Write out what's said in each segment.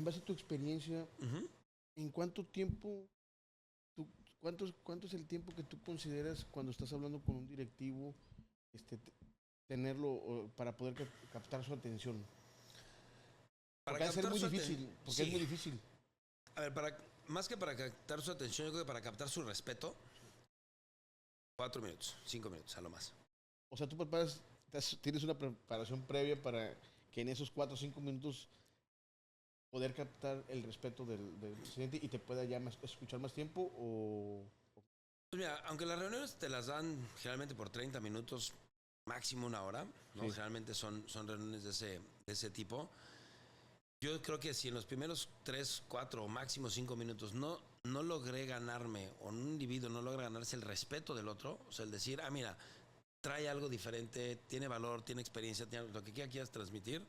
base a tu experiencia, ¿en cuánto tiempo, tú, cuánto es el tiempo que tú consideras cuando estás hablando con un directivo, tenerlo para poder captar su atención? Para Porque ha de ser captar muy su difícil, atención, porque es sí. muy difícil. A ver, más que para captar su atención, yo creo que para captar su respeto, 4 minutos, 5 minutos, a lo más. O sea, tú tienes una preparación previa para que en esos 4 o 5 minutos poder captar el respeto del presidente y te pueda ya escuchar más tiempo o... Pues mira, aunque las reuniones te las dan generalmente por 30 minutos, máximo una hora, ¿no? Sí. Generalmente son reuniones de ese tipo. Yo creo que si en los primeros 3, 4 o máximo 5 minutos no logré ganarme, o un individuo no logra ganarse el respeto del otro, o sea, el decir, mira, trae algo diferente, tiene valor, tiene experiencia, tiene lo que quieras transmitir,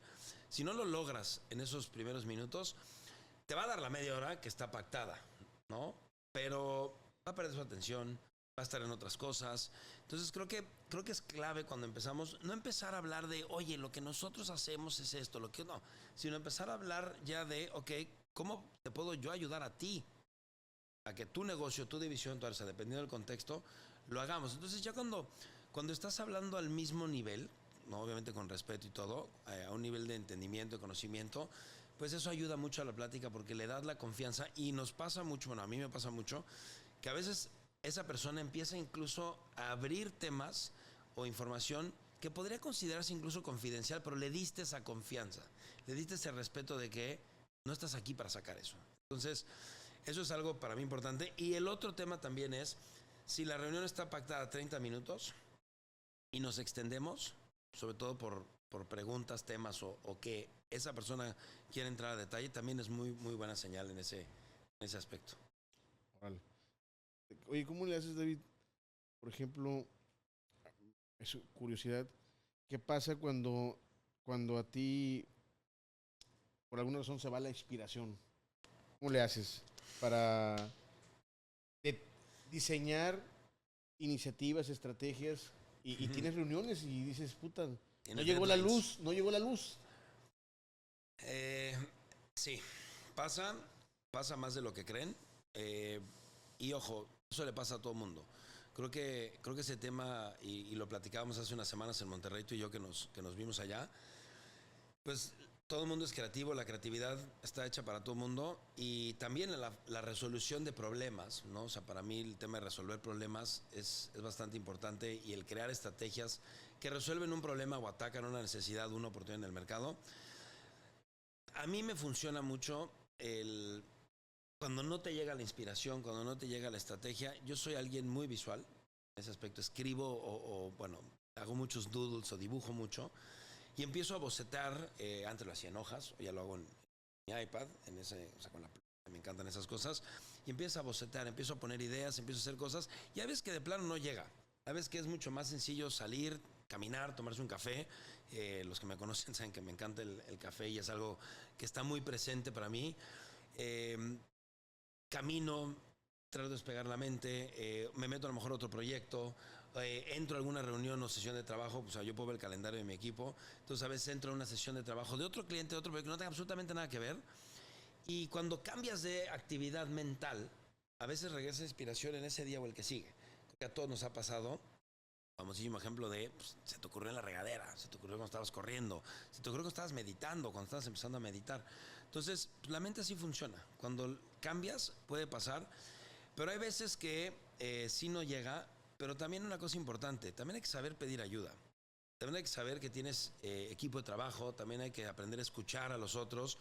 si no lo logras en esos primeros minutos, te va a dar la media hora que está pactada, ¿no? Pero va a perder su atención, va a estar en otras cosas. Entonces creo que es clave cuando empezamos, no empezar a hablar de, oye, lo que nosotros hacemos es esto, lo que no, sino empezar a hablar ya de, ok, ¿cómo te puedo yo ayudar a ti? A que tu negocio, tu división, tu arsa, dependiendo del contexto, lo hagamos. Entonces ya cuando estás hablando al mismo nivel, ¿no? Obviamente con respeto y todo, a un nivel de entendimiento, de conocimiento, pues eso ayuda mucho a la plática porque le das la confianza y nos pasa mucho, bueno, a mí me pasa mucho, que a veces esa persona empieza incluso a abrir temas o información que podría considerarse incluso confidencial, pero le diste esa confianza, le diste ese respeto de que no estás aquí para sacar eso. Entonces, eso es algo para mí importante. Y el otro tema también es, si la reunión está pactada a 30 minutos y nos extendemos, sobre todo por preguntas, temas o que esa persona quiera entrar a detalle, también es muy, muy buena señal en ese aspecto. Vale. Oye, ¿cómo le haces, David? Por ejemplo, es curiosidad, ¿qué pasa cuando a ti, por alguna razón, se va la inspiración? ¿Cómo le haces para de- diseñar iniciativas, estrategias y tienes reuniones y dices, puta, no Tienes llegó la deadlines. luz, no llegó la luz? Eh, sí, pasa, pasa más de lo que creen. Eh, y ojo, eso le pasa a todo el mundo. Creo que ese tema, y lo platicábamos hace unas semanas en Monterrey, tú y yo que nos vimos allá, pues todo el mundo es creativo, la creatividad está hecha para todo el mundo y también la resolución de problemas, ¿no? O sea, para mí el tema de resolver problemas es bastante importante y el crear estrategias que resuelven un problema o atacan una necesidad, una oportunidad en el mercado. A mí me funciona mucho cuando no te llega la inspiración, cuando no te llega la estrategia. Yo soy alguien muy visual, en ese aspecto escribo bueno, hago muchos doodles o dibujo mucho y empiezo a bocetar. Antes lo hacía en hojas, o ya lo hago en mi iPad, o sea, con la me encantan esas cosas, y empiezo a bocetar, empiezo a poner ideas, empiezo a hacer cosas, y a veces que de plano no llega, a veces que es mucho más sencillo salir, caminar, tomarse un café. Los que me conocen saben que me encanta el café y es algo que está muy presente para mí. Eh, Camino, trato de despegar la mente, me meto a lo mejor a otro proyecto, entro a alguna reunión o sesión de trabajo, pues, o sea, yo puedo ver el calendario de mi equipo, entonces a veces entro a una sesión de trabajo de otro cliente, de otro proyecto que no tenga absolutamente nada que ver, y cuando cambias de actividad mental, a veces regresa inspiración en ese día o el que sigue, porque a todos nos ha pasado. Famosísimo ejemplo de, pues, se te ocurrió en la regadera, se te ocurrió cuando estabas corriendo, se te ocurrió cuando estabas meditando, cuando estabas empezando a meditar. Entonces, pues, la mente así funciona. Cuando cambias, puede pasar, pero hay veces que sí no llega, pero también una cosa importante, también hay que saber pedir ayuda. También hay que saber que tienes equipo de trabajo, también hay que aprender a escuchar a los otros,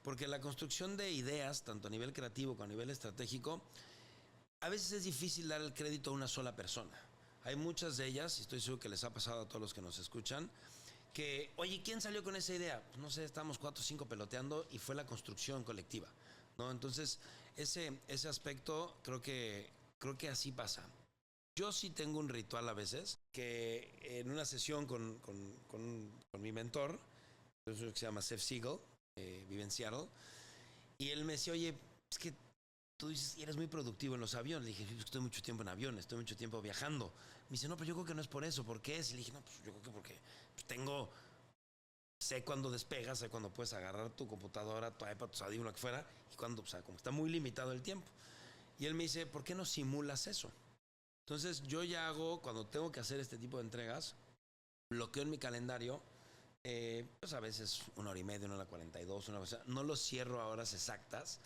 porque la construcción de ideas, tanto a nivel creativo como a nivel estratégico, a veces es difícil dar el crédito a una sola persona. Hay muchas de ellas, y estoy seguro que les ha pasado a todos los que nos escuchan, que, oye, ¿quién salió con esa idea? Pues no sé, estábamos 4 o 5 peloteando y fue la construcción colectiva, ¿no? Entonces, ese aspecto creo que así pasa. Yo sí tengo un ritual a veces, que en una sesión con mi mentor, que se llama Seth Siegel, vive en Seattle, y él me decía, oye, es que tú dices, eres muy productivo en los aviones. Le dije, estoy mucho tiempo en aviones, estoy mucho tiempo viajando. Me dice, no, pero yo creo que no es por eso. ¿Por qué es? Y le dije, no, pues yo creo que porque tengo sé cuándo despegas, sé cuándo puedes agarrar tu computadora, tu iPad, tu audífono, lo que fuera, y cuando, o sea, como está muy limitado el tiempo. Y él me dice, ¿por qué no simulas eso? Entonces yo ya hago, cuando tengo que hacer este tipo de entregas, bloqueo en mi calendario, pues a veces 1 hora y media, 1 hora 42, o sea, no lo cierro a horas exactas,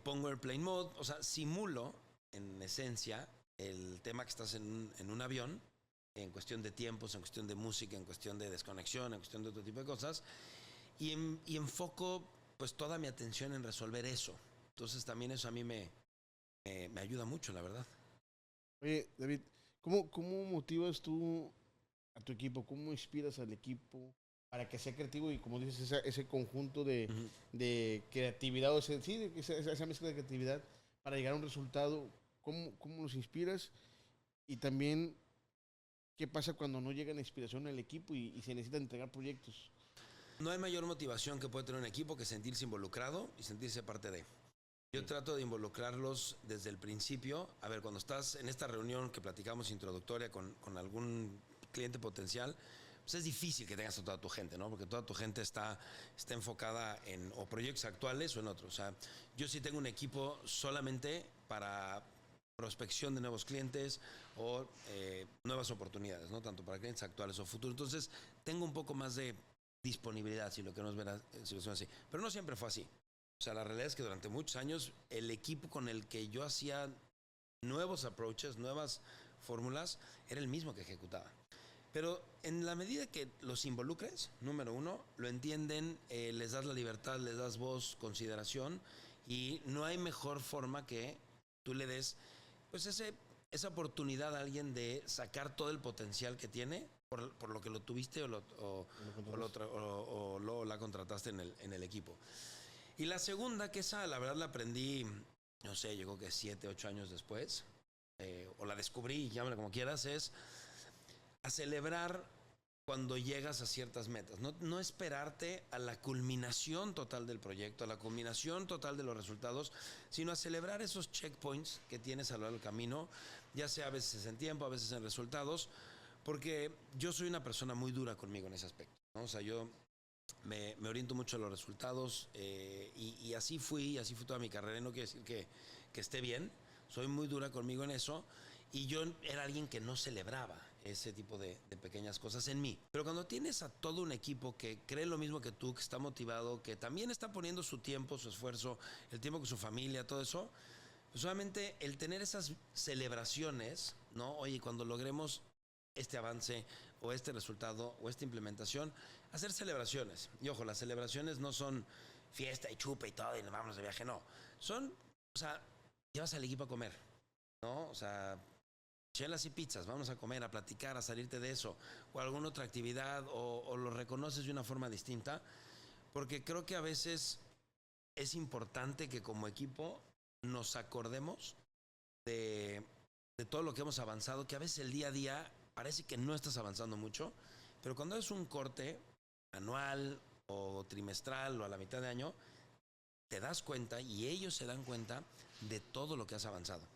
pongo Airplane Mode, o sea, simulo en esencia el tema que estás en un avión, en cuestión de tiempos, en cuestión de música, en cuestión de desconexión, en cuestión de otro tipo de cosas, y enfoco pues toda mi atención en resolver eso. Entonces también eso a mí me ayuda mucho, la verdad. Oye, David, ¿cómo motivas tú a tu equipo? ¿Cómo inspiras al equipo para que sea creativo y, como dices, ese conjunto Ujú. de creatividad, o ese, sí, esa mezcla de creatividad para llegar a un resultado? ¿Cómo los inspiras? Y también, ¿qué pasa cuando no llega la inspiración al equipo y se necesitan entregar proyectos? No hay mayor motivación que puede tener un equipo que sentirse involucrado y sentirse parte de. Yo trato de involucrarlos desde el principio. A ver, cuando estás en esta reunión que platicamos introductoria con algún cliente potencial, pues es difícil que tengas a toda tu gente, ¿no? Porque toda tu gente está enfocada en o proyectos actuales o en otros. O sea, yo sí tengo un equipo solamente para prospección de nuevos clientes o nuevas oportunidades, ¿no? Tanto para clientes actuales o futuros. Entonces, tengo un poco más de disponibilidad, si lo queremos ver en situación así. Pero no siempre fue así. O sea, la realidad es que durante muchos años el equipo con el que yo hacía nuevos approaches, nuevas fórmulas, era el mismo que ejecutaba. Pero en la medida que los involucres, número uno, lo entienden, les das la libertad, les das voz, consideración, y no hay mejor forma que tú le des pues esa oportunidad a alguien de sacar todo el potencial que tiene por lo que lo tuviste o la contrataste en el equipo. Y la segunda, que esa la verdad la aprendí, no sé, llegó que 7, 8 años después, o la descubrí, llámala como quieras, es a celebrar cuando llegas a ciertas metas. No esperarte a la culminación total del proyecto, a la culminación total de los resultados, sino a celebrar esos checkpoints que tienes a lo largo del camino, ya sea a veces en tiempo, a veces en resultados, porque yo soy una persona muy dura conmigo en ese aspecto, ¿no? O sea, yo me oriento mucho a los resultados y así fui toda mi carrera. Y no quiere decir que esté bien, soy muy dura conmigo en eso y yo era alguien que no celebraba ese tipo de pequeñas cosas en mí. Pero cuando tienes a todo un equipo que cree lo mismo que tú, que está motivado, que también está poniendo su tiempo, su esfuerzo, el tiempo con su familia, todo eso, pues solamente el tener esas celebraciones, ¿no? Oye, cuando logremos este avance o este resultado o esta implementación, hacer celebraciones. Y ojo, las celebraciones no son fiesta y chupa y todo y nos vamos de viaje, no. Son, o sea, llevas al equipo a comer, ¿no? O sea, chelas y pizzas, vamos a comer, a platicar, a salirte de eso, o alguna otra actividad, o lo reconoces de una forma distinta, porque creo que a veces es importante que como equipo nos acordemos de, de todo lo que hemos avanzado, que a veces el día a día parece que no estás avanzando mucho, pero cuando es un corte anual o trimestral o a la mitad de año, te das cuenta y ellos se dan cuenta de todo lo que has avanzado.